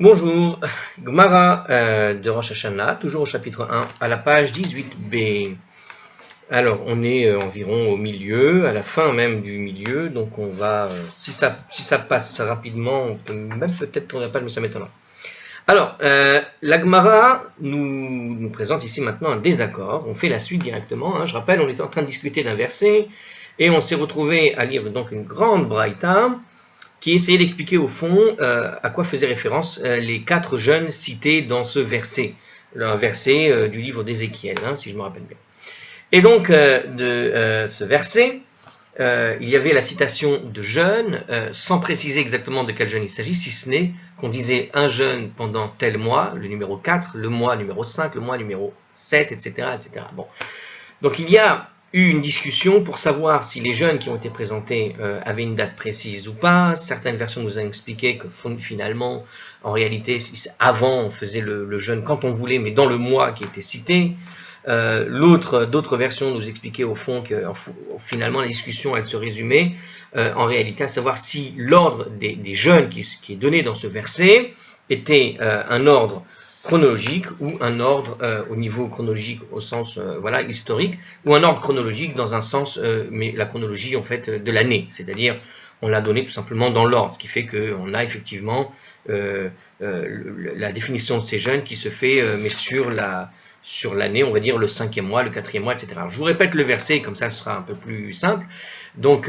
Bonjour, Gemara de Rosh Hashanah, toujours au chapitre 1, à la page 18b. Alors, on est environ au milieu, à la fin même du milieu, donc on va, si ça passe rapidement, on peut même peut-être tourner la page, mais ça m'étonnera. Alors, la Gemara nous présente ici maintenant un désaccord, on fait la suite directement, hein. Je rappelle, on était en train de discuter d'un verset, et on s'est retrouvé à lire donc une grande braïta, qui essayait d'expliquer au fond à quoi faisaient référence les 4 jeunes cités dans ce verset, un verset du livre d'Ézéchiel, hein, si je me rappelle bien. Et donc, de ce verset, il y avait la citation de jeunes, sans préciser exactement de quel jeune il s'agit, si ce n'est qu'on disait un jeune pendant tel mois, le numéro 4, le mois numéro 5, le mois numéro 7, etc. etc. Bon. Donc il y a eu une discussion pour savoir si les jeûnes qui ont été présentés avaient une date précise ou pas. Certaines versions nous ont expliqué que finalement, en réalité, avant on faisait le jeûne quand on voulait, mais dans le mois qui était cité. D'autres versions nous expliquaient au fond que finalement la discussion elle se résumait en réalité à savoir si l'ordre des jeûnes qui est donné dans ce verset était un ordre chronologique ou un ordre au niveau chronologique au sens historique, ou un ordre chronologique dans un sens, mais la chronologie en fait de l'année, c'est-à-dire on l'a donné tout simplement dans l'ordre, ce qui fait qu'on a effectivement la définition de ces jeunes qui se fait mais sur l'année, on va dire le 5e mois, le 4e mois, etc. Alors, je vous répète le verset, comme ça ce sera un peu plus simple. Donc,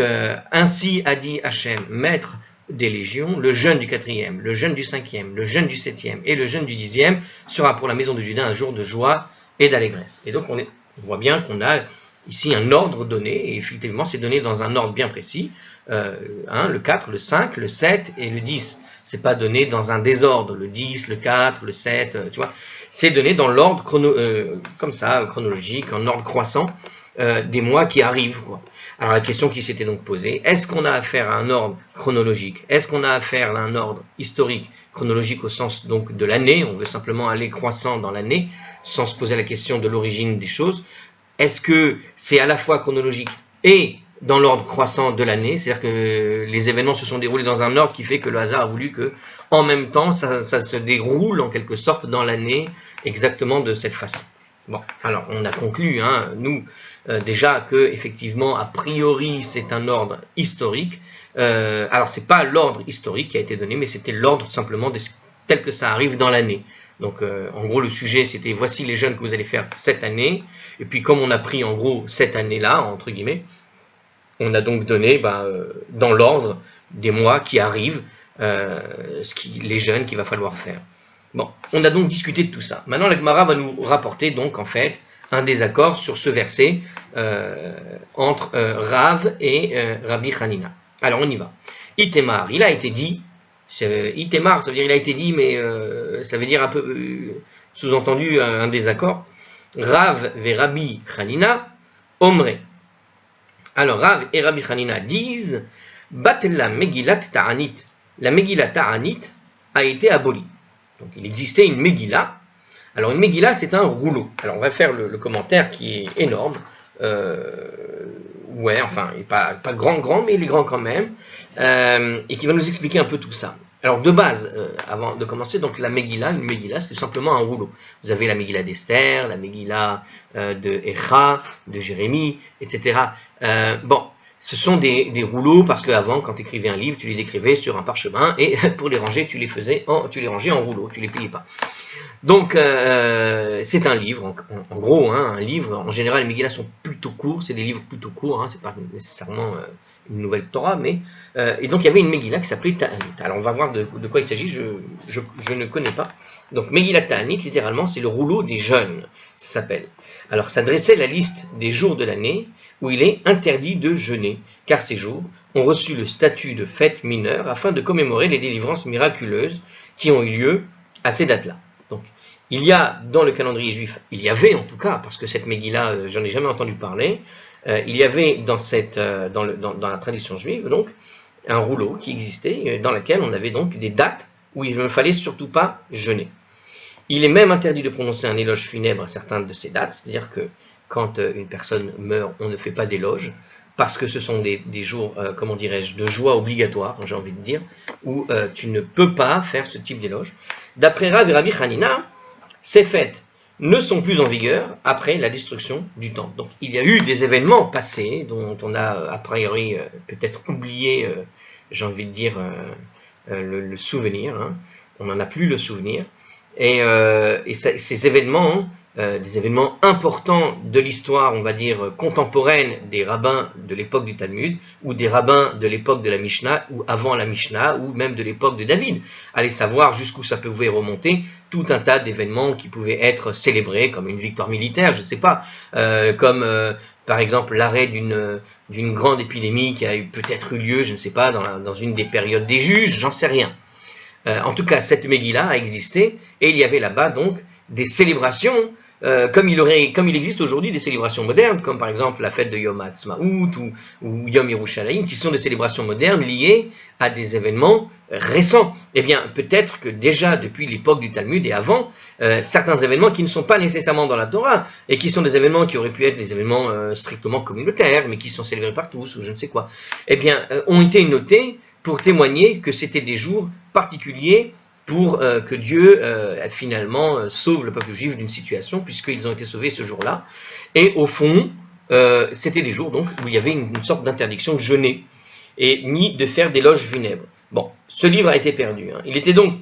ainsi a dit Hachem, maître des légions, le jeûne du 4e, le jeûne du 5e, le jeûne du 7e et le jeûne du 10e sera pour la maison de Juda un jour de joie et d'allégresse. Et donc, on voit bien qu'on a ici un ordre donné, et effectivement, c'est donné dans un ordre bien précis, le 4, le 5, le 7 et le 10. C'est pas donné dans un désordre, le 10, le 4, le 7, tu vois. C'est donné dans l'ordre comme ça, chronologique, en ordre croissant des mois qui arrivent, quoi. Alors la question qui s'était donc posée, est-ce qu'on a affaire à un ordre chronologique? Est-ce qu'on a affaire à un ordre historique, chronologique au sens donc de l'année? On veut simplement aller croissant dans l'année, sans se poser la question de l'origine des choses. Est-ce que c'est à la fois chronologique et dans l'ordre croissant de l'année, c'est-à-dire que les événements se sont déroulés dans un ordre qui fait que le hasard a voulu que, en même temps, ça se déroule en quelque sorte dans l'année, exactement de cette façon. Bon, alors on a conclu, nous, déjà que effectivement, a priori, c'est un ordre historique. Alors c'est pas l'ordre historique qui a été donné, mais c'était l'ordre simplement tel que ça arrive dans l'année. Donc, en gros, le sujet, c'était voici les jeûnes que vous allez faire cette année. Et puis, comme on a pris en gros cette année-là, entre guillemets, on a donc donné dans l'ordre des mois qui arrivent, les jeûnes qu'il va falloir faire. Bon, on a donc discuté de tout ça. Maintenant, la Gemara va nous rapporter donc en fait un désaccord sur ce verset entre Rav et Rabbi Hanina. Alors, on y va. Itemar, il a été dit. Itemar, ça veut dire il a été dit, mais ça veut dire un peu sous-entendu un désaccord. Rav ve Rabbi Hanina, Omre. Alors Rav et Rabbi Hanina disent Batella Megillat Ta'anit. La Megillat Ta'anit a été abolie. Donc il existait une Megillah. Alors une Megillah, c'est un rouleau. Alors on va faire le commentaire qui est énorme. Pas grand, mais il est grand quand même. Et qui va nous expliquer un peu tout ça. Alors de base, avant de commencer, donc une Megillah, c'est simplement un rouleau. Vous avez la Megillah d'Esther, la Megillah de Echa, de Jérémie, etc. Ce sont des rouleaux parce qu'avant, quand tu écrivais un livre, tu les écrivais sur un parchemin et pour les ranger, tu les rangeais en rouleaux, tu les pliais pas. Donc, c'est un livre, en gros, un livre. En général, les Megillah sont plutôt courts, c'est des livres plutôt courts, c'est pas nécessairement une nouvelle Torah, mais... et donc, il y avait une Megillah qui s'appelait Ta'anit. Alors, on va voir de quoi il s'agit, je ne connais pas. Donc, Megillah Ta'anit, littéralement, c'est le rouleau des jeûnes, ça s'appelle. Alors, ça dressait la liste des jours de l'année où il est interdit de jeûner, car ces jours ont reçu le statut de fête mineure afin de commémorer les délivrances miraculeuses qui ont eu lieu à ces dates-là. Donc, il y a dans le calendrier juif, il y avait en tout cas, parce que cette Megillah, j'en ai jamais entendu parler, il y avait dans la tradition juive, donc, un rouleau qui existait, dans lequel on avait donc des dates où il ne fallait surtout pas jeûner. Il est même interdit de prononcer un éloge funèbre à certaines de ces dates, c'est-à-dire que quand une personne meurt, on ne fait pas d'éloge, parce que ce sont des jours, comment dirais-je, de joie obligatoire, j'ai envie de dire, où tu ne peux pas faire ce type d'éloge. D'après Rav et Rabbi Hanina, ces fêtes ne sont plus en vigueur après la destruction du temple. Donc il y a eu des événements passés dont on a a priori peut-être oublié, j'ai envie de dire, le souvenir. Hein. On n'en a plus le souvenir. Et ces événements, des événements importants de l'histoire, on va dire, contemporaine des rabbins de l'époque du Talmud, ou des rabbins de l'époque de la Mishnah, ou avant la Mishnah, ou même de l'époque de David. Allez savoir jusqu'où ça pouvait remonter, tout un tas d'événements qui pouvaient être célébrés, comme une victoire militaire, je ne sais pas, comme par exemple l'arrêt d'une grande épidémie qui a peut-être eu lieu, je ne sais pas, dans une des périodes des juges, j'en sais rien. En tout cas, cette Megillah a existé, et il y avait là-bas donc des célébrations, comme il existe aujourd'hui des célébrations modernes, comme par exemple la fête de Yom Ha'atzmaout ou Yom Yerushalayim, qui sont des célébrations modernes liées à des événements récents. Eh bien, peut-être que déjà depuis l'époque du Talmud et avant, certains événements qui ne sont pas nécessairement dans la Torah, et qui sont des événements qui auraient pu être des événements strictement communautaires, mais qui sont célébrés par tous, ou je ne sais quoi, eh bien, ont été notés pour témoigner que c'était des jours particuliers pour que Dieu finalement sauve le peuple juif d'une situation, puisqu'ils ont été sauvés ce jour-là. Et au fond, c'était des jours donc où il y avait une sorte d'interdiction de jeûner, et ni de faire d'éloges funèbres. Bon, ce livre a été perdu. Hein. Il est donc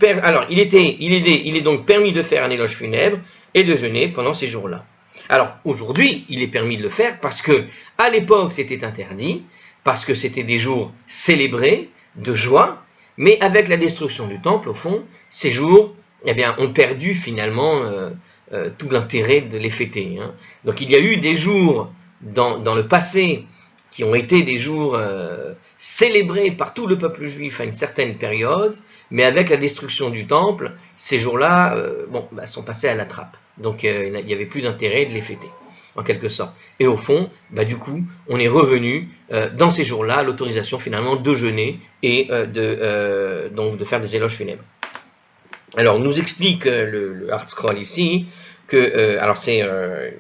permis de faire un éloge funèbre et de jeûner pendant ces jours-là. Alors aujourd'hui, il est permis de le faire parce que à l'époque c'était interdit, parce que c'était des jours célébrés, de joie, mais avec la destruction du temple, au fond, ces jours ont perdu finalement tout l'intérêt de les fêter. Hein. Donc il y a eu des jours dans le passé qui ont été des jours célébrés par tout le peuple juif à une certaine période, mais avec la destruction du temple, ces jours-là sont passés à la trappe. Donc il n'y avait plus d'intérêt de les fêter, en quelque sorte. Et au fond, du coup, on est revenu dans ces jours-là à l'autorisation finalement de jeûner et donc de faire des éloges funèbres. Alors, nous explique le ArtScroll ici que, alors c'est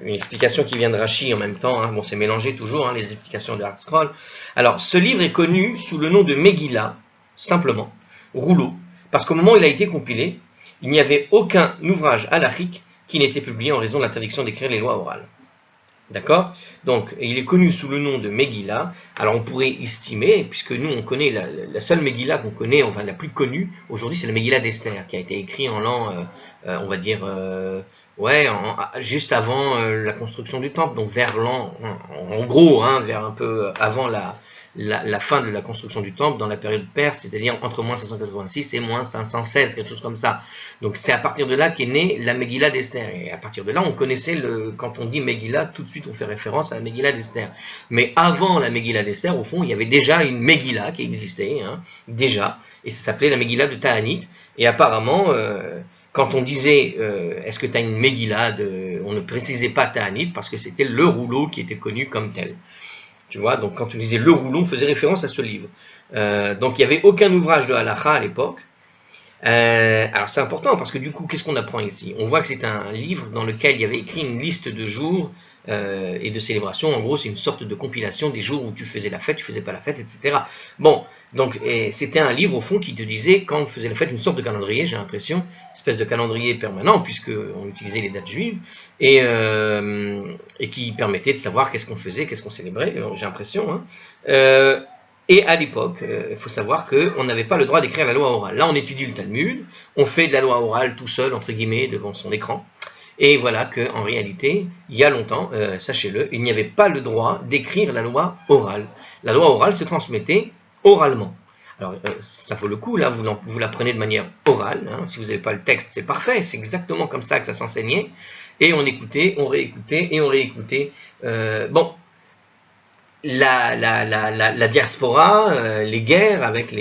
une explication qui vient de Rashi en même temps, hein, bon c'est mélangé toujours, hein, les explications de ArtScroll. Alors, ce livre est connu sous le nom de Megillah, simplement, rouleau, parce qu'au moment où il a été compilé, il n'y avait aucun ouvrage halachique qui n'était publié en raison de l'interdiction d'écrire les lois orales. D'accord? Donc, il est connu sous le nom de Megillah. Alors, on pourrait estimer, puisque nous, on connaît la seule Megillah qu'on connaît, enfin la plus connue, aujourd'hui, c'est la Megillah d'Esther, qui a été écrite en l'an, on va dire, juste avant la construction du temple, donc vers l'an, en gros, hein, vers un peu avant la fin de la construction du temple, dans la période perse, c'est-à-dire entre moins 586 et moins 516, quelque chose comme ça. Donc c'est à partir de là qu'est née la Megillah d'Esther. Et à partir de là, on connaissait, quand on dit Megillah, tout de suite on fait référence à la Megillah d'Esther. Mais avant la Megillah d'Esther, au fond, il y avait déjà une Megillah qui existait, hein, déjà, et ça s'appelait la Megillah de Ta'anit. Et apparemment, quand on disait est-ce que tu as une Megillah, on ne précisait pas Ta'anit parce que c'était le rouleau qui était connu comme tel. Tu vois, donc quand on disait le rouleau, on faisait référence à ce livre. Donc il n'y avait aucun ouvrage de halakha à l'époque. Alors c'est important parce que du coup, qu'est-ce qu'on apprend ici? On voit que c'est un livre dans lequel il y avait écrit une liste de jours et de célébrations. En gros, c'est une sorte de compilation des jours où tu faisais la fête, tu faisais pas la fête, etc. Bon, donc c'était un livre au fond qui te disait quand on faisait la fête, une sorte de calendrier, j'ai l'impression, une espèce de calendrier permanent puisqu'on utilisait les dates juives et qui permettait de savoir qu'est-ce qu'on faisait, qu'est-ce qu'on célébrait, j'ai l'impression. Hein. Et à l'époque, il faut savoir qu'on n'avait pas le droit d'écrire la loi orale. Là, on étudie le Talmud, on fait de la loi orale tout seul, entre guillemets, devant son écran. Et voilà qu'en réalité, il y a longtemps, sachez-le, il n'y avait pas le droit d'écrire la loi orale. La loi orale se transmettait oralement. Alors, ça vaut le coup, là, vous l'apprenez de manière orale. Hein. Si vous n'avez pas le texte, c'est parfait, c'est exactement comme ça que ça s'enseignait. Et on écoutait, on réécoutait, et on réécoutait. La diaspora, les guerres avec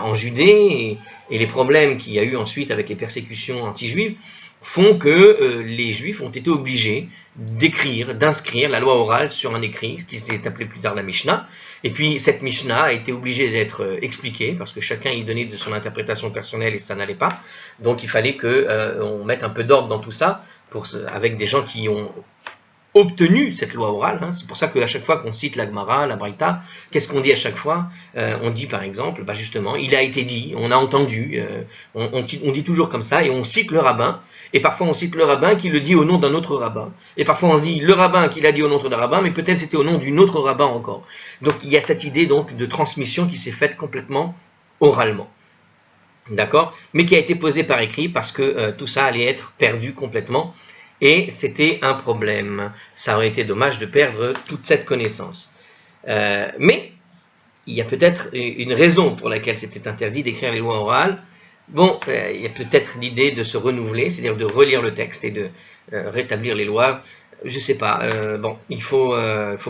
en Judée et les problèmes qu'il y a eu ensuite avec les persécutions anti-juives font que les Juifs ont été obligés d'inscrire la loi orale sur un écrit, ce qui s'est appelé plus tard la Mishnah. Et puis cette Mishnah a été obligée d'être expliquée parce que chacun y donnait de son interprétation personnelle et ça n'allait pas. Donc il fallait qu'on mette un peu d'ordre dans tout ça avec des gens qui ont obtenu cette loi orale. Hein. C'est pour ça qu'à chaque fois qu'on cite la Gemara, la Braïta, qu'est-ce qu'on dit à chaque fois? On dit par exemple, justement, il a été dit, on a entendu, on dit toujours comme ça, et on cite le rabbin, et parfois on cite le rabbin qui le dit au nom d'un autre rabbin, et parfois on dit le rabbin qui l'a dit au nom d'un rabbin, mais peut-être c'était au nom d'une autre rabbin encore. Donc il y a cette idée donc de transmission qui s'est faite complètement oralement. D'accord? Mais qui a été posée par écrit parce que tout ça allait être perdu complètement. Et c'était un problème. Ça aurait été dommage de perdre toute cette connaissance. Mais il y a peut-être une raison pour laquelle c'était interdit d'écrire les lois orales. Bon, il y a peut-être l'idée de se renouveler, c'est-à-dire de relire le texte et de rétablir les lois. Je ne sais pas. Bon, il faut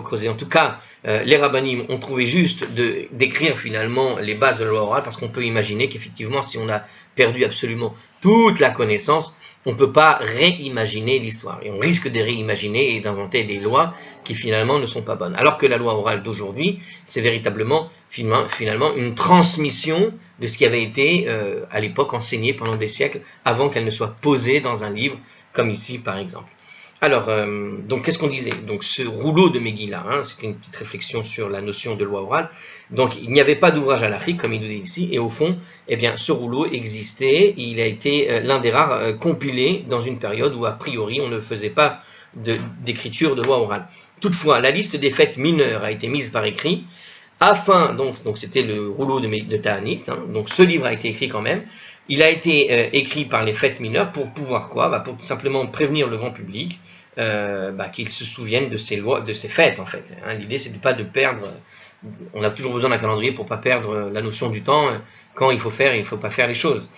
creuser. En tout cas, les rabbinim ont trouvé juste d'écrire finalement les bases de la loi orale parce qu'on peut imaginer qu'effectivement, si on a perdu absolument toute la connaissance, on ne peut pas réimaginer l'histoire. Et on risque de réimaginer et d'inventer des lois qui finalement ne sont pas bonnes. Alors que la loi orale d'aujourd'hui, c'est véritablement finalement une transmission de ce qui avait été à l'époque enseigné pendant des siècles avant qu'elle ne soit posée dans un livre, comme ici par exemple. Alors, donc qu'est-ce qu'on disait? Donc ce rouleau de Megillah, hein, c'était une petite réflexion sur la notion de loi orale. Donc il n'y avait pas d'ouvrage à l'Afrique, comme il nous dit ici, et au fond, eh bien, ce rouleau existait, il a été l'un des rares compilés dans une période où a priori on ne faisait pas d'écriture de loi orale. Toutefois, la liste des fêtes mineures a été mise par écrit, afin, donc c'était le rouleau de Ta'anit, hein, donc ce livre a été écrit quand même. Il a été écrit par les fêtes mineures pour pouvoir quoi? Pour tout simplement prévenir le grand public qu'ils se souviennent de ces lois, de ces fêtes en fait. Hein. L'idée c'est de pas de perdre. On a toujours besoin d'un calendrier pour pas perdre la notion du temps quand il faut faire et il faut pas faire les choses.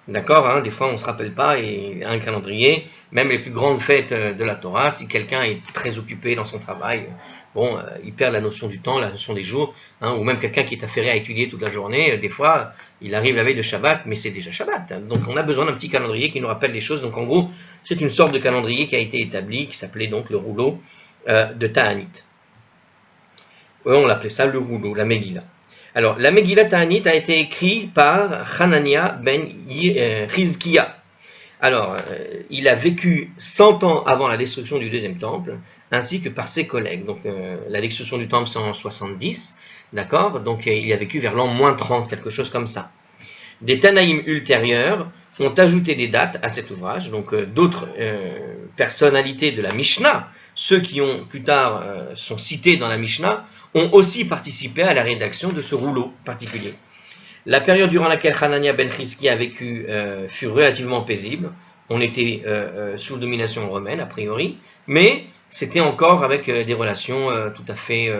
D'accord, hein, des fois on se rappelle pas et un calendrier, même les plus grandes fêtes de la Torah, si quelqu'un est très occupé dans son travail, bon, il perd la notion du temps, la notion des jours, hein, ou même quelqu'un qui est affairé à étudier toute la journée, des fois il arrive la veille de Shabbat, mais c'est déjà Shabbat. Hein. Donc on a besoin d'un petit calendrier qui nous rappelle les choses. Donc en gros, c'est une sorte de calendrier qui a été établi, qui s'appelait donc le rouleau de Ta'anit. On l'appelait ça le rouleau, la Megillah. Alors, la Megillah Ta'anit a été écrite par Hanania ben Chizkiya. Alors, il a vécu 100 ans avant la destruction du deuxième temple, ainsi que par ses collègues. Donc, la destruction du temple, c'est en 70, d'accord? Donc, il a vécu vers l'an moins 30, quelque chose comme ça. Des Tanaïm ultérieurs ont ajouté des dates à cet ouvrage, donc d'autres personnalités de la Mishnah, ceux qui ont plus tard sont cités dans la Mishnah, ont aussi participé à la rédaction de ce rouleau particulier. La période durant laquelle Hanania ben Chizkiya a vécu fut relativement paisible. On était sous domination romaine, a priori, mais c'était encore avec des relations tout à fait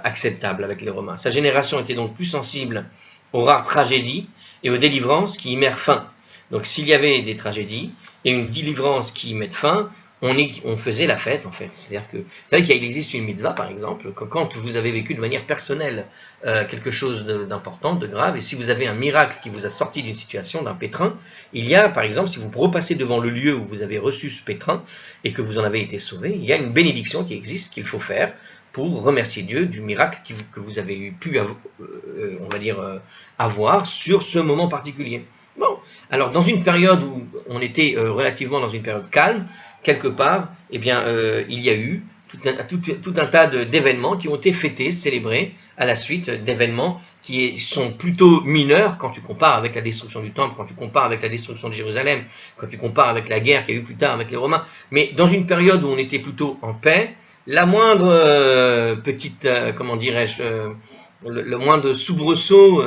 acceptables avec les Romains. Sa génération était donc plus sensible aux rares tragédies et aux délivrances qui y mettent fin. Donc s'il y avait des tragédies et une délivrance qui y mettent fin, on faisait la fête en fait. C'est-à-dire que, vous savez qu'il existe une mitzvah par exemple, que quand vous avez vécu de manière personnelle quelque chose d'important, de grave, et si vous avez un miracle qui vous a sorti d'une situation, d'un pétrin, il y a par exemple, si vous repassez devant le lieu où vous avez reçu ce pétrin et que vous en avez été sauvé, il y a une bénédiction qui existe, qu'il faut faire pour remercier Dieu du miracle que vous avez pu on va dire, avoir sur ce moment particulier. Bon, alors dans une période où on était relativement dans une période calme, quelque part, eh bien, il y a eu tout un tas d'événements qui ont été fêtés, célébrés, à la suite d'événements qui sont plutôt mineurs quand tu compares avec la destruction du temple, quand tu compares avec la destruction de Jérusalem, quand tu compares avec la guerre qu'il y a eu plus tard avec les Romains. Mais dans une période où on était plutôt en paix, la moindre petite, comment dirais-je, le moindre soubresaut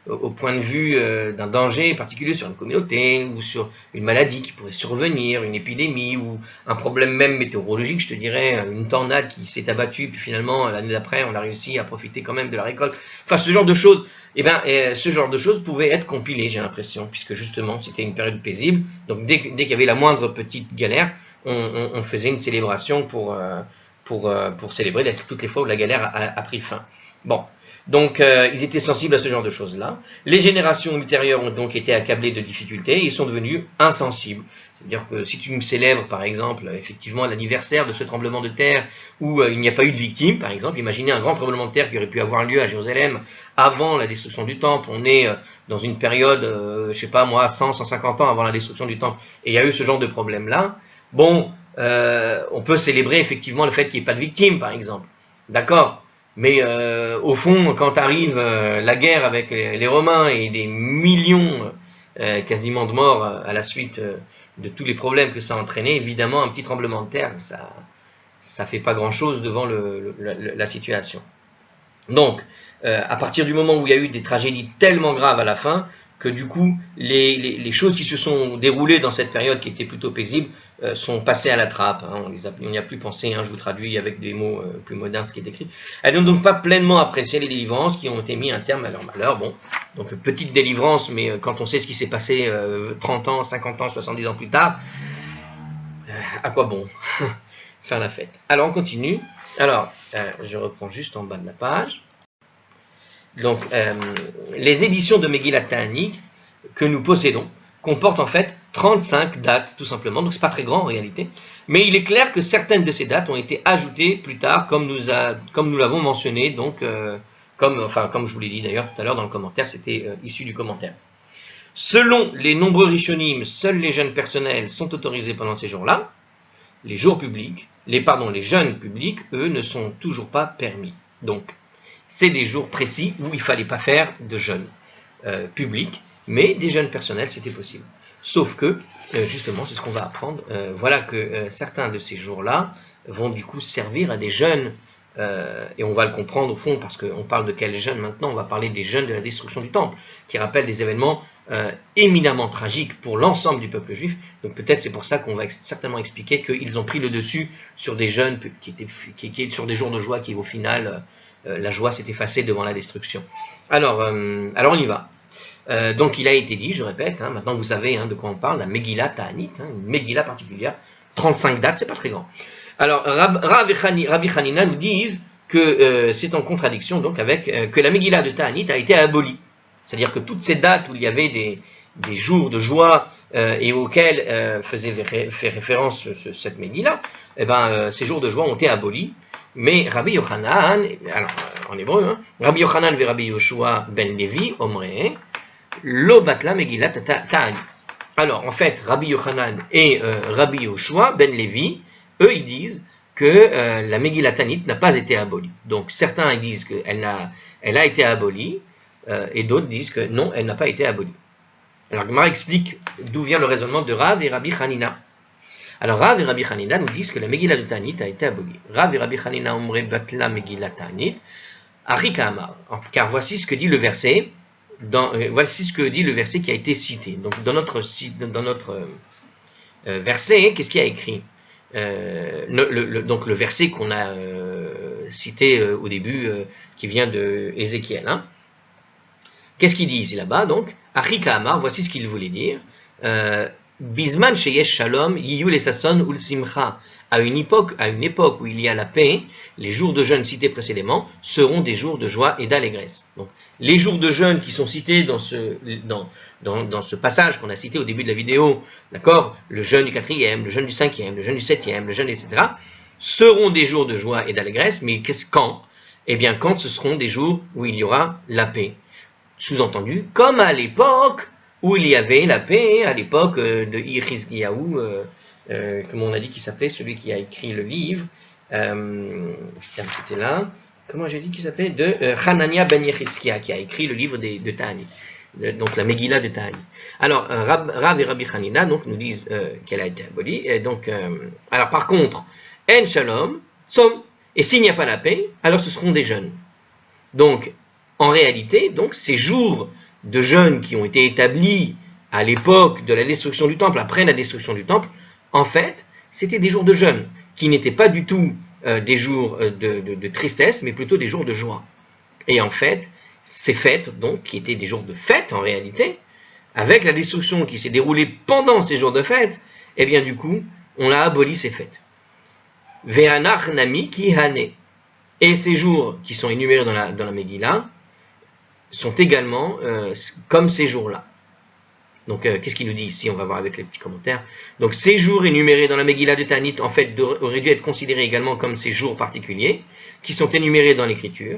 au point de vue d'un danger particulier sur une communauté ou sur une maladie qui pourrait survenir, une épidémie ou un problème même météorologique, je te dirais, une tornade qui s'est abattue, puis finalement l'année d'après on a réussi à profiter quand même de la récolte. Enfin ce genre de choses, ce genre de choses pouvait être compilé, j'ai l'impression, puisque justement c'était une période paisible. Donc dès qu'il y avait la moindre petite galère, on faisait une célébration pour célébrer toutes les fois où la galère a pris fin. Bon. Donc, ils étaient sensibles à ce genre de choses-là. Les générations ultérieures ont donc été accablées de difficultés et ils sont devenus insensibles. C'est-à-dire que si tu me célèbres, par exemple, effectivement, l'anniversaire de ce tremblement de terre où il n'y a pas eu de victimes, par exemple, imaginez un grand tremblement de terre qui aurait pu avoir lieu à Jérusalem avant la destruction du temple. On est dans une période, je sais pas moi, 100, 150 ans avant la destruction du temple, et il y a eu ce genre de problème-là. Bon, on peut célébrer effectivement le fait qu'il n'y ait pas de victimes, par exemple. D'accord? Mais au fond, quand arrive la guerre avec les Romains et des millions quasiment de morts à la suite de tous les problèmes que ça a entraîné, évidemment, un petit tremblement de terre, ça fait pas grand-chose devant la situation. Donc, à partir du moment où il y a eu des tragédies tellement graves à la fin, que du coup, les choses qui se sont déroulées dans cette période qui était plutôt paisible sont passées à la trappe. Hein, on n'y a plus pensé, hein, je vous traduis avec des mots plus modernes ce qui est écrit. Elles n'ont donc pas pleinement apprécié les délivrances qui ont été mis un terme à leur malheur. Bon, donc petite délivrance, mais quand on sait ce qui s'est passé 30 ans, 50 ans, 70 ans plus tard, à quoi bon faire la fête? Alors on continue. Alors, je reprends juste en bas de la page. Donc, les éditions de Megillat Ta'anit que nous possédons comportent en fait 35 dates, tout simplement. Donc, c'est pas très grand en réalité. Mais il est clair que certaines de ces dates ont été ajoutées plus tard, comme nous l'avons mentionné, donc, comme je vous l'ai dit d'ailleurs tout à l'heure dans le commentaire, c'était issu du commentaire. Selon les nombreux rishonim, seuls les jeûnes personnels sont autorisés pendant ces jours-là. Les jours publics, les jeûnes publics, eux, ne sont toujours pas permis. Donc, c'est des jours précis où il ne fallait pas faire de jeûne public, mais des jeûnes personnels, c'était possible. Sauf que, justement, c'est ce qu'on va apprendre, voilà que certains de ces jours-là vont du coup servir à des jeûnes, et on va le comprendre au fond, parce qu'on parle de quel jeûne maintenant, on va parler des jeûnes de la destruction du temple, qui rappellent des événements éminemment tragiques pour l'ensemble du peuple juif. Donc peut-être c'est pour ça qu'on va certainement expliquer qu'ils ont pris le dessus sur des jeûnes qui étaient sur des jours de joie qui au final... la joie s'est effacée devant la destruction. Alors on y va. Donc il a été dit, je répète, hein, maintenant vous savez de quoi on parle, la Megillat Ta'anit, une Megillah particulière, 35 dates, c'est pas très grand. Alors Rabbi Hanina nous disent que c'est en contradiction donc avec que la Megillah de Ta'anit a été abolie. C'est-à-dire que toutes ces dates où il y avait des jours de joie et auxquels faisait référence cette Megillah, ces jours de joie ont été abolis. Mais Rabbi Yochanan, alors en hébreu, Rabbi Yochanan et Rabbi Yoshua ben Levi, Omre, lo batla Megillat Ta'anit. Alors en fait, Rabbi Yochanan et Rabbi Yoshua ben Levi, eux ils disent que la Megillat Ta'anit n'a pas été abolie. Donc certains ils disent qu'elle a été abolie, et d'autres disent que non, elle n'a pas été abolie. Alors Gemara explique d'où vient le raisonnement de Rav et Rabbi Hanina. Alors Rav et Rabbi Hanina nous disent que la Megillah de Ta'anit a été abolie. Rav et Rabbi Hanina omre batla Megillah Ta'anit, Arika Amar. Car voici ce que dit le verset, qui a été cité. Donc dans notre verset, qu'est-ce qu'il y a écrit donc le verset qu'on a cité au début, qui vient de Ézéchiel. Qu'est-ce qu'il dit ici là-bas donc? Arika Amar, voici ce qu'il voulait dire. Bisman sheyesh shalom yiyu lesason ul simcha. À une époque où il y a la paix, les jours de jeûne cités précédemment seront des jours de joie et d'allégresse. Donc, les jours de jeûne qui sont cités dans ce passage qu'on a cité au début de la vidéo, d'accord, le jeûne du 4e, le jeûne du 5e, le jeûne du 7e, le jeûne, etc., seront des jours de joie et d'allégresse, mais quand? Eh bien, quand ce seront des jours où il y aura la paix. Sous-entendu, comme à l'époque où il y avait la paix, à l'époque de Chizkiyahu, comme on a dit qu'il s'appelait, celui qui a écrit le livre, c'était là, comment j'ai dit qu'il s'appelait, de Hanania ben Yechizkiya, qui a écrit le livre de Ta'anit, donc la Megillah de Ta'anit. Alors, Rav et Rabbi Hanina donc, nous disent qu'elle a été abolie, et donc, alors par contre, En Shalom, Som, et s'il n'y a pas la paix, alors ce seront des jeûnes. Donc, en réalité, donc, ces jours de jeûnes qui ont été établis à l'époque de la destruction du temple, après la destruction du temple, en fait, c'était des jours de jeûne, qui n'étaient pas du tout des jours de tristesse, mais plutôt des jours de joie. Et en fait, ces fêtes, donc, qui étaient des jours de fête en réalité, avec la destruction qui s'est déroulée pendant ces jours de fête, eh bien du coup, on a aboli ces fêtes. Ve'anach nami ki hane. Et ces jours qui sont énumérés dans la Megillah sont également comme ces jours-là. Donc, qu'est-ce qu'il nous dit ici? On va voir avec les petits commentaires. Donc, ces jours énumérés dans la Megillah de Ta'anit, en fait, auraient dû être considérés également comme ces jours particuliers, qui sont énumérés dans l'Écriture.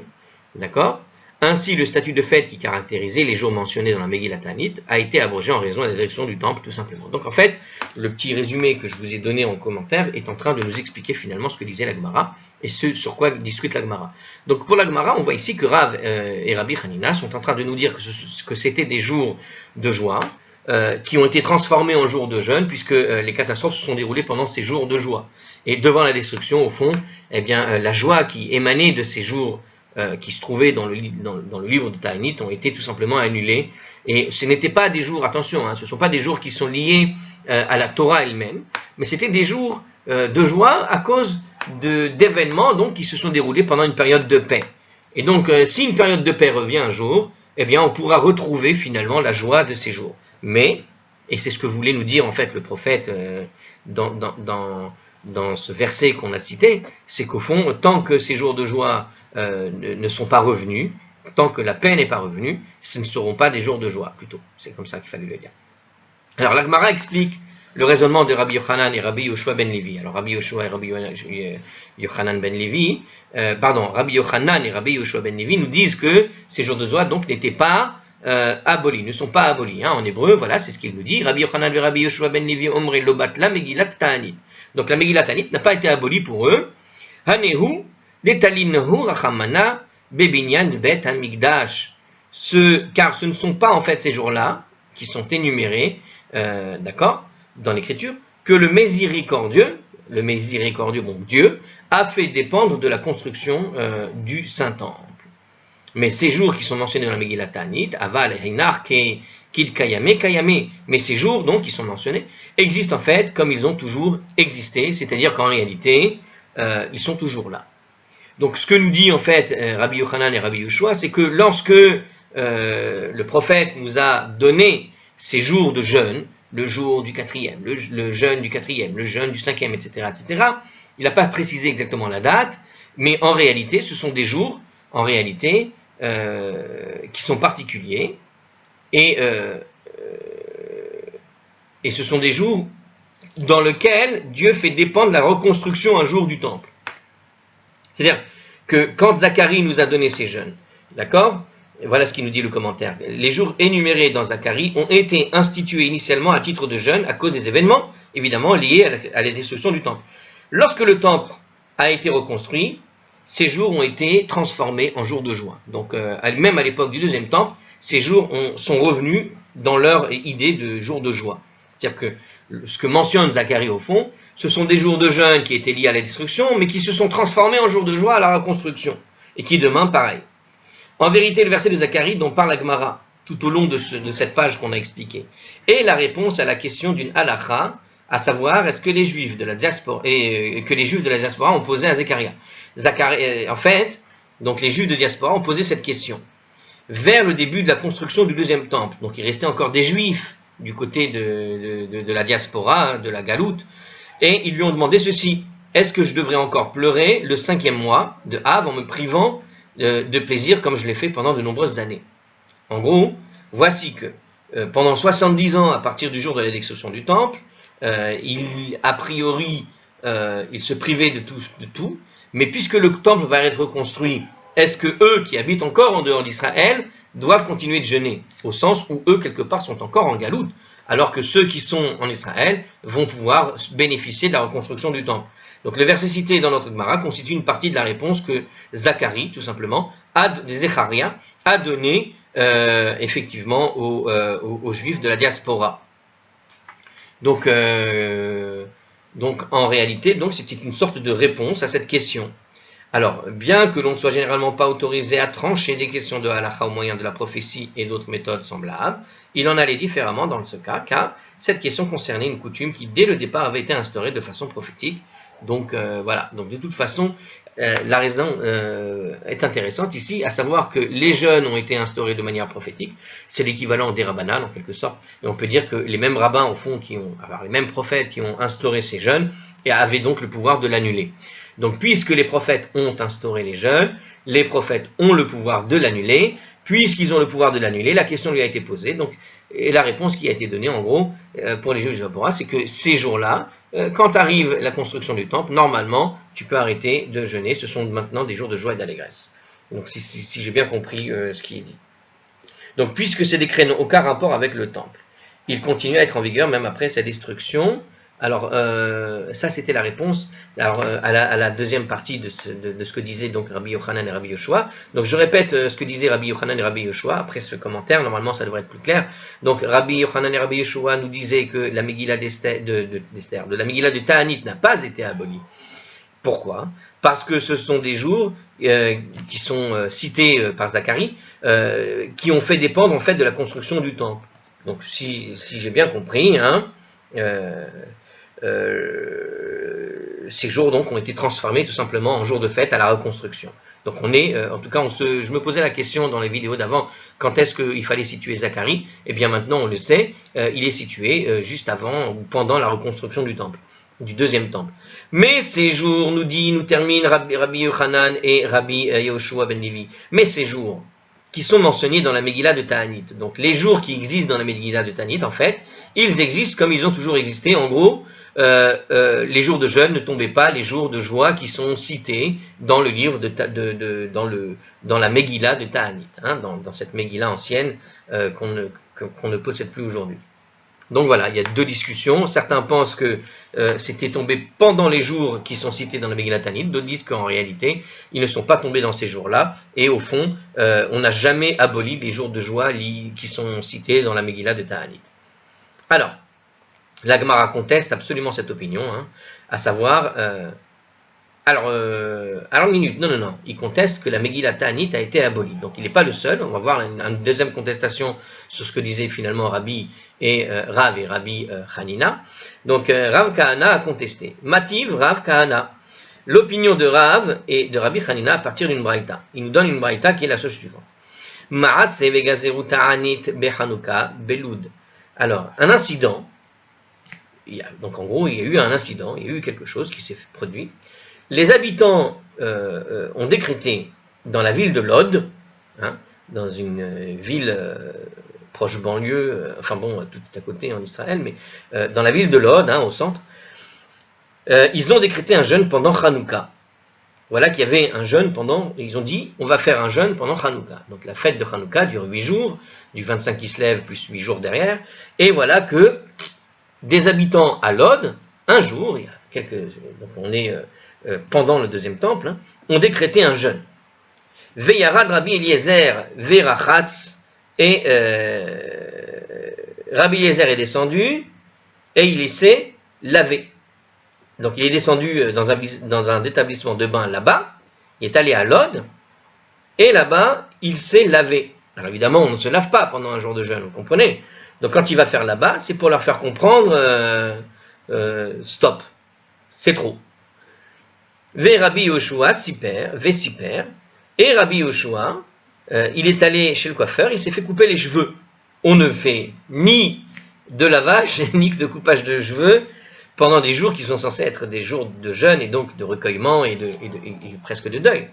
D'accord? Ainsi, le statut de fête qui caractérisait les jours mentionnés dans la Megillat Ta'anit a été abrogé en raison de la destruction du temple, tout simplement. Donc en fait, le petit résumé que je vous ai donné en commentaire est en train de nous expliquer finalement ce que disait la Gemara et ce sur quoi discute la Gemara. Donc pour la Gemara, on voit ici que Rav et Rabbi Hanina sont en train de nous dire que c'était des jours de joie, qui ont été transformés en jours de jeûne, puisque les catastrophes se sont déroulées pendant ces jours de joie. Et devant la destruction, au fond, eh bien, la joie qui émanait de ces jours qui se trouvaient dans le livre de Ta'anit ont été tout simplement annulés. Et ce n'étaient pas des jours, attention, ce ne sont pas des jours qui sont liés à la Torah elle-même, mais c'était des jours de joie à cause d'événements donc, qui se sont déroulés pendant une période de paix. Et donc, si une période de paix revient un jour, eh bien, on pourra retrouver finalement la joie de ces jours. Mais, et c'est ce que voulait nous dire en fait le prophète dans ce verset qu'on a cité, c'est qu'au fond, tant que ces jours de joie ne sont pas revenus, tant que la paix n'est pas revenue, ce ne seront pas des jours de joie, plutôt. C'est comme ça qu'il fallait le dire. Alors, la Gemara explique le raisonnement de Rabbi Yochanan et Rabbi Yoshua ben Levi. Alors, Rabbi Yoshua et Rabbi Yochanan ben Levi, Rabbi Yochanan et Rabbi Yoshua ben Levi nous disent que ces jours de joie, donc, n'étaient pas abolis, ne sont pas abolis. En hébreu, voilà, c'est ce qu'il nous dit. Rabbi Yochanan et Rabbi Yoshua ben Levi omre lobat la Megillat Ta'anit. Donc, la Megillat Ta'anit n'a pas été abolie pour eux. Hanehu detalinahu rachamana bebinyan bet hamikdash. Car ce ne sont pas en fait ces jours-là qui sont énumérés, d'accord, dans l'écriture, que le miséricordieux, bon Dieu, a fait dépendre de la construction du Saint-Temple. Mais ces jours qui sont mentionnés dans la Megillat Ta'anit, aval heinar kid kayame kayame, mais ces jours donc qui sont mentionnés existent en fait comme ils ont toujours existé, c'est-à-dire qu'en réalité ils sont toujours là. Donc ce que nous dit en fait Rabbi Yochanan et Rabbi Yoshua, c'est que lorsque le prophète nous a donné ces jours de jeûne, le jour du 4e, le jeûne du 4e, le jeûne du 5e, etc., il n'a pas précisé exactement la date, mais en réalité, ce sont des jours, en réalité, qui sont particuliers, et ce sont des jours dans lesquels Dieu fait dépendre la reconstruction un jour du temple. C'est-à-dire que quand Zacharie nous a donné ces jeûnes, d'accord ? Voilà ce qu'il nous dit le commentaire. Les jours énumérés dans Zacharie ont été institués initialement à titre de jeûne à cause des événements, évidemment, liés à la destruction du temple. Lorsque le temple a été reconstruit, ces jours ont été transformés en jours de joie. Donc, même à l'époque du deuxième temple, ces jours sont revenus dans leur idée de jour de joie. C'est-à-dire que ce que mentionne Zacharie au fond, ce sont des jours de jeûne qui étaient liés à la destruction, mais qui se sont transformés en jours de joie à la reconstruction, et qui demain, pareil. En vérité, le verset de Zacharie dont parle la Gemara, tout au long de cette page qu'on a expliquée, est la réponse à la question d'une halakha, à savoir, est-ce que les Juifs de la diaspora, ont posé à Zacharie. En fait, donc les Juifs de diaspora ont posé cette question. Vers le début de la construction du deuxième temple, donc il restait encore des Juifs du côté de la diaspora, de la Galoute, et ils lui ont demandé ceci, est-ce que je devrais encore pleurer le 5e mois de Av en me privant de plaisir comme je l'ai fait pendant de nombreuses années. En gros, voici que pendant 70 ans, à partir du jour de la destruction du temple, il se privait de tout, mais puisque le temple va être reconstruit, est-ce que eux qui habitent encore en dehors d'Israël doivent continuer de jeûner, au sens où eux quelque part sont encore en galoute, alors que ceux qui sont en Israël vont pouvoir bénéficier de la reconstruction du temple. Donc le verset cité dans notre Gemara constitue une partie de la réponse que Zacharie, tout simplement, Zecharia, a donnée effectivement aux Juifs de la diaspora. Donc en réalité, c'était une sorte de réponse à cette question. Alors, bien que l'on ne soit généralement pas autorisé à trancher des questions de halakha au moyen de la prophétie et d'autres méthodes semblables, il en allait différemment dans ce cas, car cette question concernait une coutume qui, dès le départ, avait été instaurée de façon prophétique. Donc voilà, donc de toute façon, la raison est intéressante ici, à savoir que les jeûnes ont été instaurés de manière prophétique, c'est l'équivalent des rabbanan en quelque sorte, et on peut dire que les mêmes rabbins au fond, les mêmes prophètes qui ont instauré ces jeûnes, avaient donc le pouvoir de l'annuler. Donc puisque les prophètes ont instauré les jeûnes, les prophètes ont le pouvoir de l'annuler, puisqu'ils ont le pouvoir de l'annuler, la question lui a été posée, et la réponse qui a été donnée en gros pour les Juifs de diaspora, c'est que ces jours-là, quand arrive la construction du temple, normalement, tu peux arrêter de jeûner. Ce sont maintenant des jours de joie et d'allégresse. Donc si j'ai bien compris ce qui est dit. Donc puisque ces décrets n'ont aucun rapport avec le temple, ils continuent à être en vigueur même après sa destruction. Alors ça c'était la réponse à la deuxième partie de ce que disaient donc Rabbi Yochanan et Rabbi Yoshua. Donc je répète ce que disaient Rabbi Yochanan et Rabbi Yoshua après ce commentaire, normalement ça devrait être plus clair. Donc Rabbi Yochanan et Rabbi Yoshua nous disaient que la Megillah de la Megillah de Ta'anit n'a pas été abolie. Pourquoi? Parce que ce sont des jours qui sont cités par Zacharie, qui ont fait dépendre en fait de la construction du temple. Donc si j'ai bien compris, hein, ces jours donc ont été transformés tout simplement en jours de fête à la reconstruction. Donc on est, en tout cas, je me posais la question dans les vidéos d'avant, quand est-ce qu'il fallait situer Zacharie? Eh bien maintenant on le sait, il est situé juste avant ou pendant la reconstruction du temple, du deuxième temple. Mais ces jours, nous termine Rabbi Yochanan et Rabbi Yehoshua ben Levi, mais ces jours qui sont mentionnés dans la Megillah de Ta'anit, donc les jours qui existent dans la Megillah de Ta'anit, en fait, ils existent comme ils ont toujours existé. En gros, les jours de jeûne ne tombaient pas les jours de joie qui sont cités dans le livre dans la Megillah de Ta'anit, hein, dans cette Megillah ancienne qu'on ne possède plus aujourd'hui. Donc voilà, il y a deux discussions. Certains pensent que c'était tombé pendant les jours qui sont cités dans la Megillah Ta'anit, d'autres disent qu'en réalité, ils ne sont pas tombés dans ces jours-là, et au fond, on n'a jamais aboli les jours de joie qui sont cités dans la Megillah de Ta'anit. Alors, la Gemara conteste absolument cette opinion, hein, à savoir... Alors, minute, non, il conteste que la Megillah Ta'anit a été abolie. Donc, il n'est pas le seul. On va voir une deuxième contestation sur ce que disaient finalement Rabbi et Rav et Rabbi Hanina. Donc, Rav Kahana a contesté. Mativ Rav Kahana. L'opinion de Rav et de Rabbi Hanina à partir d'une braïta. Il nous donne une braïta qui est la chose suivante. Ma'ase vegazeru ta'anit bechanuka belud. Alors, un incident. Donc, en gros, il y a eu un incident. Il y a eu quelque chose qui s'est produit. Les habitants ont décrété dans la ville de Lod, hein, dans une ville proche banlieue, enfin bon, tout à côté en Israël, mais dans la ville de Lod, hein, au centre, ils ont décrété un jeûne pendant Hanouka. Voilà qu'il y avait un jeûne ils ont dit, on va faire un jeûne pendant Hanouka. Donc la fête de Hanouka dure 8 jours, du 25 qui se lève plus 8 jours derrière, et voilà que des habitants à Lod, un jour, il y a donc on est pendant le deuxième temple, hein, ont décrété un jeûne. Veyarad Rabbi Eliezer Verachatz, et Rabbi Eliezer est descendu et il s'est lavé. Donc il est descendu dans un établissement de bain là-bas, il est allé à Lod, et là-bas il s'est lavé. Alors évidemment on ne se lave pas pendant un jour de jeûne, vous comprenez? Donc quand il va faire là-bas, c'est pour leur faire comprendre, stop, c'est trop. Ve Rabbi Yoshua siper, et Rabbi Yoshua, il est allé chez le coiffeur, il s'est fait couper les cheveux. On ne fait ni de lavage, ni de coupage de cheveux pendant des jours qui sont censés être des jours de jeûne et donc de recueillement et presque de deuil.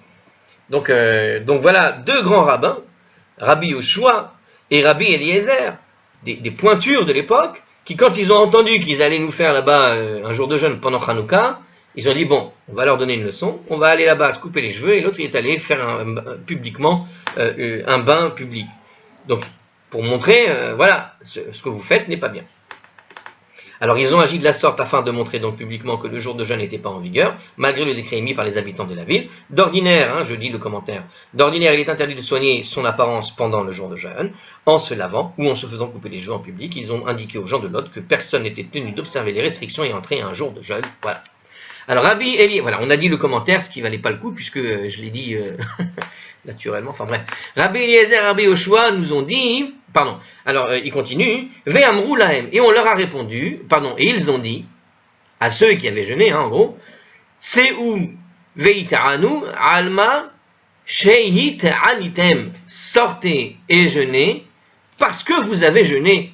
Donc voilà, deux grands rabbins, Rabbi Yoshua et Rabbi Eliezer, des pointures de l'époque, qui quand ils ont entendu qu'ils allaient nous faire là-bas un jour de jeûne pendant Hanouka, ils ont dit, bon, on va leur donner une leçon, on va aller là-bas se couper les cheveux, et l'autre il est allé faire publiquement un bain public. Donc, pour montrer, voilà, ce que vous faites n'est pas bien. Alors, ils ont agi de la sorte afin de montrer donc publiquement que le jour de jeûne n'était pas en vigueur, malgré le décret émis par les habitants de la ville. D'ordinaire, hein, je dis le commentaire, d'ordinaire, il est interdit de soigner son apparence pendant le jour de jeûne, en se lavant ou en se faisant couper les cheveux en public. Ils ont indiqué aux gens de Lod que personne n'était tenu d'observer les restrictions et entrer à un jour de jeûne. Voilà. Alors, Rabbi Eliezer, voilà, on a dit le commentaire, ce qui valait pas le coup, puisque je l'ai dit naturellement, enfin bref. Rabbi Eliezer, Rabbi Yoshua nous ont dit, pardon, alors il continue, Ve'amrou lahem, et on leur a répondu, pardon, et ils ont dit, à ceux qui avaient jeûné, hein, en gros, Se'u ve'itaranu alma she'hit anitem, sortez et jeûnez, parce que vous avez jeûné.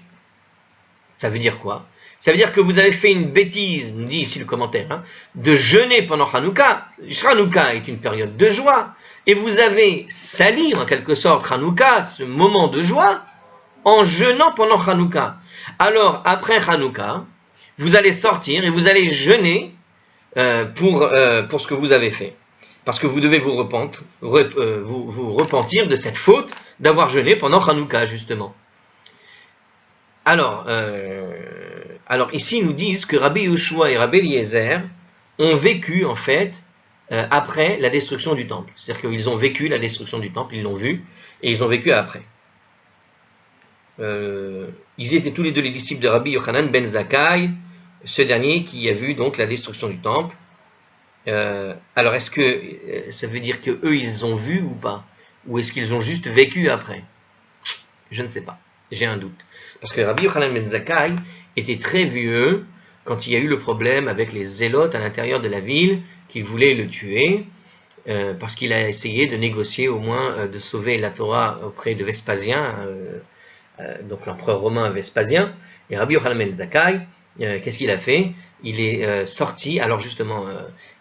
Ça veut dire quoi? Ça veut dire que vous avez fait une bêtise, nous dit ici le commentaire, hein, de jeûner pendant Hanouka. Hanouka est une période de joie, et vous avez sali en quelque sorte Hanouka, ce moment de joie, en jeûnant pendant Hanouka. Alors, après Hanouka, vous allez sortir et vous allez jeûner pour ce que vous avez fait. parce que vous devez vous repentir de cette faute d'avoir jeûné pendant Hanouka, justement. Alors ici, ils nous disent que Rabbi Yehoshua et Rabbi Eliezer ont vécu, en fait, après la destruction du temple. C'est-à-dire qu'ils ont vécu la destruction du temple, ils l'ont vu, et ils ont vécu après. Ils étaient tous les deux les disciples de Rabbi Yochanan ben Zakkai, ce dernier qui a vu donc la destruction du temple. Alors est-ce que ça veut dire que eux ils ont vu ou pas? Ou est-ce qu'ils ont juste vécu après? Je ne sais pas, j'ai un doute. Parce que Rabbi Yochanan ben Zakkai était très vieux quand il y a eu le problème avec les zélotes à l'intérieur de la ville qui voulaient le tuer, parce qu'il a essayé de négocier au moins de sauver la Torah auprès de Vespasien, donc l'empereur romain Vespasien. Et Rabbi Yochanan ben Zakkai, qu'est-ce qu'il a fait? Il est sorti. Alors justement,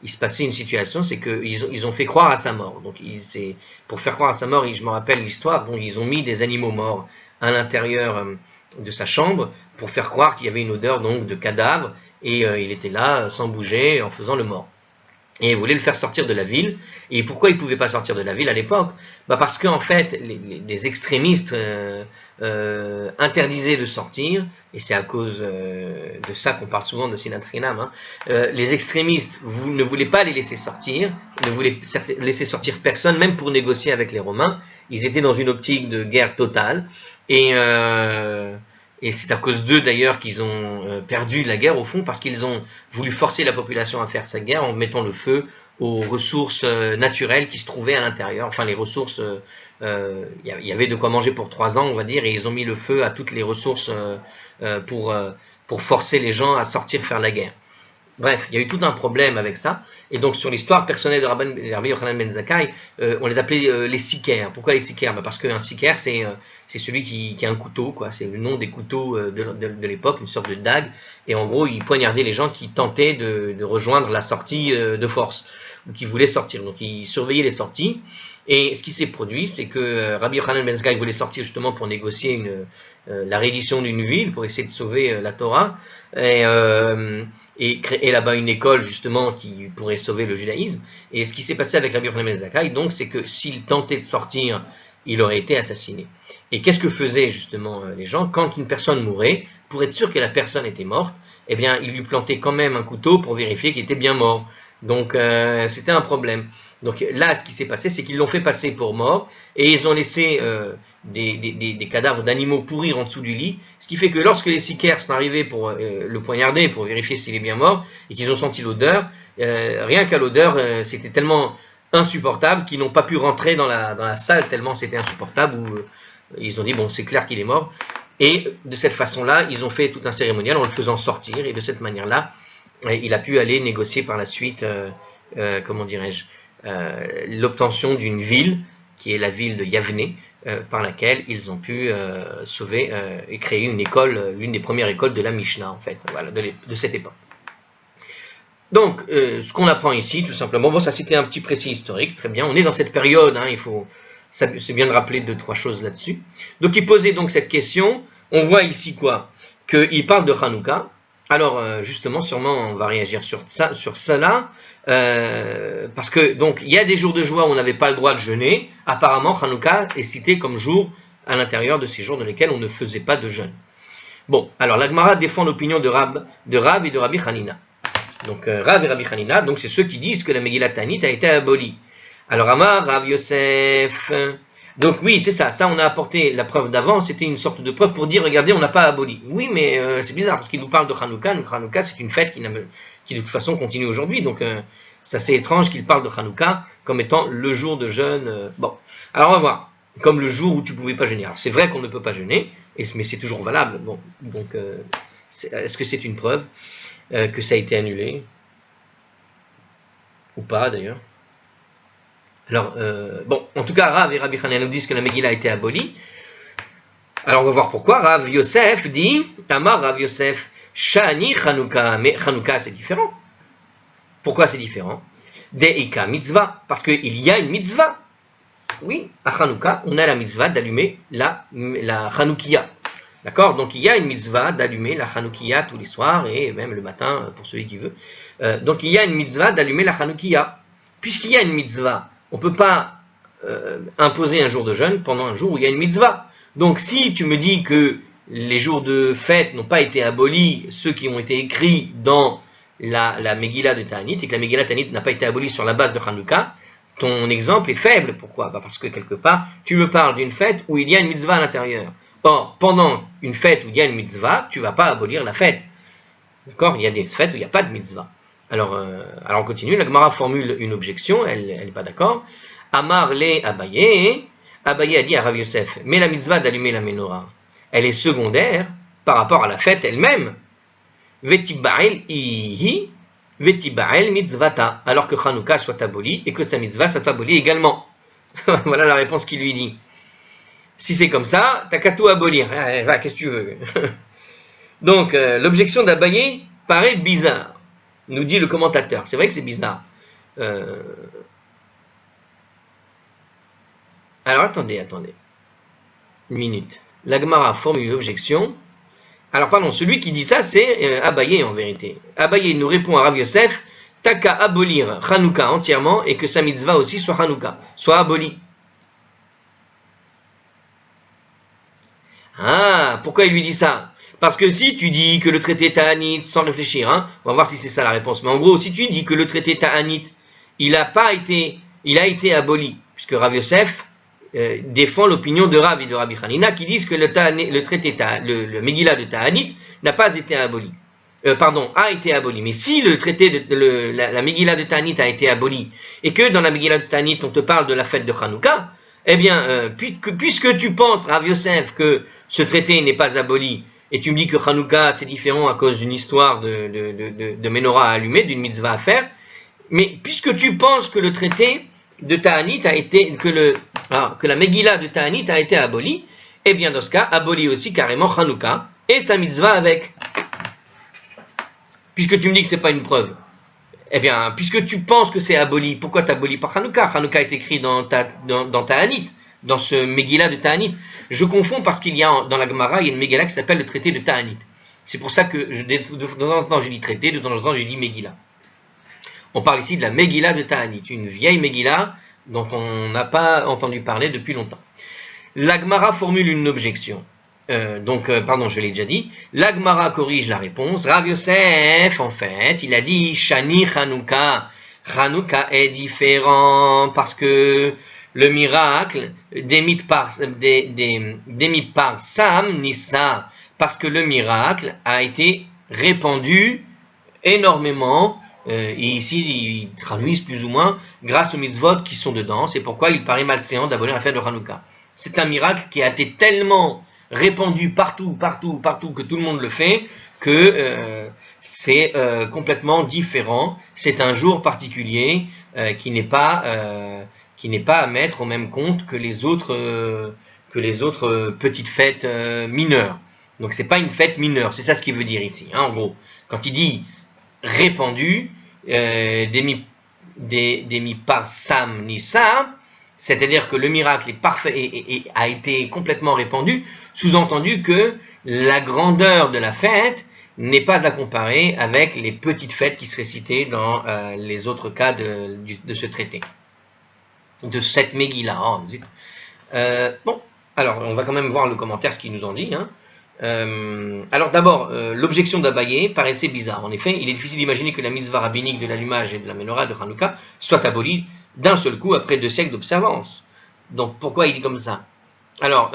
il se passait une situation, c'est qu'ils ont fait croire à sa mort. Donc pour faire croire à sa mort, je me rappelle l'histoire, bon, ils ont mis des animaux morts à l'intérieur de sa chambre pour faire croire qu'il y avait une odeur donc de cadavre, et il était là sans bouger en faisant le mort. Et il voulait le faire sortir de la ville. Et pourquoi il ne pouvait pas sortir de la ville à l'époque? Parce qu'en fait, les extrémistes interdisaient de sortir, et c'est à cause de ça qu'on parle souvent de Sinat Chinam. Les extrémistes ne voulaient pas les laisser sortir, ne voulaient laisser sortir personne, même pour négocier avec les Romains. Ils étaient dans une optique de guerre totale, et c'est à cause d'eux d'ailleurs qu'ils ont perdu la guerre au fond, parce qu'ils ont voulu forcer la population à faire cette guerre en mettant le feu aux ressources naturelles qui se trouvaient à l'intérieur. Enfin les ressources, il y avait de quoi manger pour 3 ans on va dire, et ils ont mis le feu à toutes les ressources pour forcer les gens à sortir faire la guerre. Bref, il y a eu tout un problème avec ça. Et donc sur l'histoire personnelle de Rabbi Yochanan ben Zakkai, on les appelait les sicaires. Pourquoi les sicaires? Parce qu'un sicaire, c'est celui qui a un couteau, quoi. C'est le nom des couteaux de l'époque, une sorte de dague. Et en gros, il poignardait les gens qui tentaient de rejoindre la sortie de force, ou qui voulaient sortir. Donc il surveillait les sorties. Et ce qui s'est produit, c'est que Rabbi Yochanan ben Zakkai voulait sortir justement pour négocier la reddition d'une ville, pour essayer de sauver la Torah. Et créer là-bas une école justement qui pourrait sauver le judaïsme. Et ce qui s'est passé avec Rabbi Yochanan ben Zakkai, donc, c'est que s'il tentait de sortir, il aurait été assassiné. Et qu'est-ce que faisaient justement les gens? Quand une personne mourait, pour être sûr que la personne était morte, eh bien, ils lui plantaient quand même un couteau pour vérifier qu'il était bien mort. Donc, c'était un problème. Donc là, ce qui s'est passé, c'est qu'ils l'ont fait passer pour mort, et ils ont laissé des cadavres d'animaux pourrir en dessous du lit, ce qui fait que lorsque les sicaires sont arrivés pour le poignarder, pour vérifier s'il est bien mort, et qu'ils ont senti l'odeur, rien qu'à l'odeur, c'était tellement insupportable qu'ils n'ont pas pu rentrer dans la salle, tellement c'était insupportable, où ils ont dit, bon, c'est clair qu'il est mort. Et de cette façon-là, ils ont fait tout un cérémonial en le faisant sortir, et de cette manière-là, il a pu aller négocier par la suite, comment dirais-je, l'obtention d'une ville, qui est la ville de Yavne, par laquelle ils ont pu sauver et créer une école, l'une des premières écoles de la Mishnah, en fait, voilà, de cette époque. Donc, ce qu'on apprend ici, tout simplement, bon, ça c'était un petit précis historique, très bien, on est dans cette période, c'est bien de rappeler 2-3 choses là-dessus. Donc, il posait donc cette question, on voit ici quoi? Qu'il parle de Hanouka. Alors, justement, sûrement, on va réagir sur cela, parce que, donc, il y a des jours de joie où on n'avait pas le droit de jeûner. Apparemment, Hanouka est cité comme jour à l'intérieur de ces jours dans lesquels on ne faisait pas de jeûne. Bon, alors, la Gemara défend l'opinion de Rav et de Rabbi Hanina. Donc, Rav et Rabbi Hanina, donc, c'est ceux qui disent que la Megillat Ta'anit a été abolie. Alors, Amar, Rav Yosef... Donc oui, c'est ça on a apporté la preuve d'avant, c'était une sorte de preuve pour dire, regardez, on n'a pas aboli. Oui, mais c'est bizarre, parce qu'il nous parle de Hanouka, donc Hanouka c'est une fête qui de toute façon continue aujourd'hui, donc c'est assez étrange qu'il parle de Hanouka comme étant le jour de jeûne. Bon, alors on va voir, comme le jour où tu ne pouvais pas jeûner. Alors c'est vrai qu'on ne peut pas jeûner, mais c'est toujours valable, bon, donc est-ce que c'est une preuve que ça a été annulé? Ou pas d'ailleurs? Alors, bon, en tout cas, Rav et Rabbi Hanina nous disent que la Megillah a été abolie. Alors, on va voir pourquoi. Rav Yosef dit, Tamar Rav Yosef, Shani Hanouka. Mais Hanouka, c'est différent. Pourquoi c'est différent? Deika mitzvah. Parce qu'il y a une mitzvah. Oui, à Hanouka, on a la mitzvah d'allumer la Hanoukia. D'accord? Donc, il y a une mitzvah d'allumer la Hanoukia tous les soirs, et même le matin, pour celui qui veut. Donc, il y a une mitzvah d'allumer la Hanoukia. puisqu'il y a une mitzvah, on ne peut pas imposer un jour de jeûne pendant un jour où il y a une mitzvah. Donc si tu me dis que les jours de fête n'ont pas été abolis, ceux qui ont été écrits dans la Megillah de Ta'anit, et que la Megillah de Ta'anit n'a pas été abolie sur la base de Hanouka, ton exemple est faible. Pourquoi? Parce que quelque part, tu me parles d'une fête où il y a une mitzvah à l'intérieur. Or, pendant une fête où il y a une mitzvah, tu ne vas pas abolir la fête. D'accord? Il y a des fêtes où il n'y a pas de mitzvah. Alors on continue. La Gemara formule une objection, elle n'est pas d'accord. Amar le Abaye. Abaye a dit à Rav Yosef, mais la mitzvah d'allumer la menorah, elle est secondaire par rapport à la fête elle-même. Vetiba'el ihi, vetiba'el mitzvata, alors que Hanouka soit aboli et que sa mitzvah soit abolie également. Voilà la réponse qu'il lui dit. Si c'est comme ça, t'as qu'à tout abolir. Va, qu'est-ce que tu veux? Donc, l'objection d'Abaye paraît bizarre, nous dit le commentateur. C'est vrai que c'est bizarre. Alors, attendez. Une minute. La Gemara formule une objection. Alors, pardon, celui qui dit ça, c'est Abaye en vérité. Abaye nous répond à Rav Yosef, t'as qu'à abolir Hanouka entièrement et que sa mitzvah aussi soit Hanouka, soit abolie. Ah, pourquoi il lui dit ça? Parce que si tu dis que le traité Ta'anit, sans réfléchir, on va voir si c'est ça la réponse, mais en gros, si tu dis que le traité Ta'anit, il a été aboli, puisque Rav Yosef défend l'opinion de Rav et de Rabbi Hanina qui disent que le traité, le Megillah de Ta'anit n'a pas été aboli. A été aboli. Mais si le traité la Megillah de Ta'anit a été aboli, et que dans la Megillah de Ta'anit on te parle de la fête de Hanouka, eh bien, puisque tu penses, Rav Yosef, que ce traité n'est pas aboli, et tu me dis que Hanouka c'est différent à cause d'une histoire de menorah à allumer, d'une mitzvah à faire, mais puisque tu penses que le traité de Ta'anit a été, que la Megillah de Ta'anit a été abolie, eh bien dans ce cas, abolie aussi carrément Hanouka et sa mitzvah avec. Puisque tu me dis que c'est pas une preuve, eh bien, puisque tu penses que c'est aboli, pourquoi t'abolis par Hanouka? Hanouka est écrit dans Ta'anit, dans ce Megillah de Ta'anit. Je confonds parce qu'il y a dans la Gemara, il y a une Megillah qui s'appelle le traité de Ta'anit. C'est pour ça que de temps en temps je dis traité, de temps en temps je dis Megillah. On parle ici de la Megillah de Ta'anit, une vieille Megillah dont on n'a pas entendu parler depuis longtemps. La Gemara formule une objection. Je l'ai déjà dit. La Gemara corrige la réponse. Rav Yosef, en fait, il a dit Shani Hanouka. Hanouka est différent parce que le miracle démis par Sam Nissa, parce que le miracle a été répandu énormément. Et ici, ils traduisent plus ou moins grâce aux mitzvot qui sont dedans. C'est pourquoi il paraît malséant d'abolir la fête de Hanouka. C'est un miracle qui a été tellement répandu partout, que tout le monde le fait, que c'est complètement différent. C'est un jour particulier qui n'est pas à mettre au même compte que les autres petites fêtes mineures. Donc c'est pas une fête mineure, c'est ça ce qu'il veut dire ici, en gros. Quand il dit répandu, démis par Sam Nissa, c'est-à-dire que le miracle est parfait et a été complètement répandu, sous-entendu que la grandeur de la fête n'est pas à comparer avec les petites fêtes qui seraient citées dans les autres cas de ce traité, de cette Megillah. Oh, zut. Bon, alors on va quand même voir le commentaire, ce qu'ils nous en dit. Alors d'abord, l'objection d'Abaye paraissait bizarre. En effet, il est difficile d'imaginer que la mitzvah rabbinique de l'allumage et de la menorah de Hanouka soit abolie d'un seul coup après 2 siècles d'observance. Donc pourquoi il dit comme ça? Alors,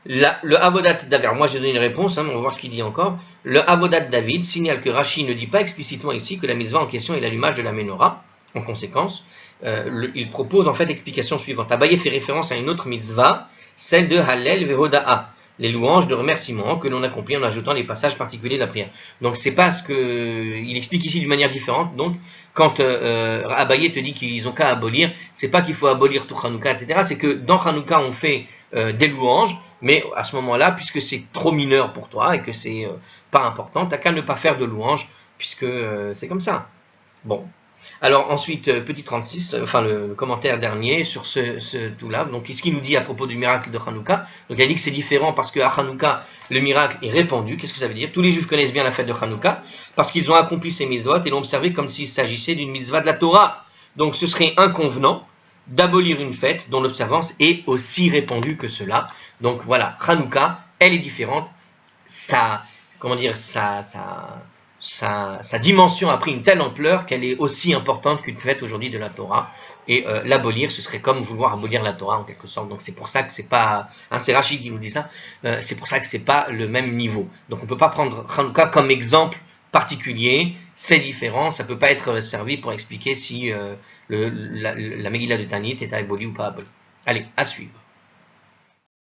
le Avodat David, moi j'ai donné une réponse, on va voir ce qu'il dit encore. Le Avodat David signale que Rashi ne dit pas explicitement ici que la mitzvah en question est l'allumage de la menorah. En conséquence, il propose en fait l'explication suivante. Abaye fait référence à une autre mitzvah, celle de Hallel Vehoda'a, les louanges de remerciement que l'on accomplit en ajoutant les passages particuliers de la prière. Donc c'est pas ce que il explique ici d'une manière différente. Donc quand Abaye te dit qu'ils ont qu'à abolir, c'est pas qu'il faut abolir tout Hanouka, etc. C'est que dans Hanouka on fait des louanges, mais à ce moment-là, puisque c'est trop mineur pour toi et que c'est pas important, t'as qu'à ne pas faire de louanges puisque c'est comme ça. Bon. Alors ensuite, petit 36, enfin le commentaire dernier sur ce tout-là. Donc qu'est-ce qu'il nous dit à propos du miracle de Hanouka? Donc il a dit que c'est différent parce qu'à Hanouka, le miracle est répandu. Qu'est-ce que ça veut dire? Tous les Juifs connaissent bien la fête de Hanouka parce qu'ils ont accompli ces mitzvot et l'ont observé comme s'il s'agissait d'une mitzvah de la Torah. Donc ce serait inconvenant d'abolir une fête dont l'observance est aussi répandue que cela. Donc voilà, Hanouka, elle est différente. Sa dimension a pris une telle ampleur qu'elle est aussi importante qu'une fête aujourd'hui de la Torah. Et l'abolir, ce serait comme vouloir abolir la Torah en quelque sorte. Donc c'est pour ça que c'est pas, hein, c'est Rachid qui nous dit ça. C'est pour ça que c'est pas le même niveau. Donc on peut pas prendre Hanouka comme exemple particulier. C'est différent. Ça peut pas être servi pour expliquer si la Megillah de Tanit est abolie ou pas abolie. Allez, à suivre.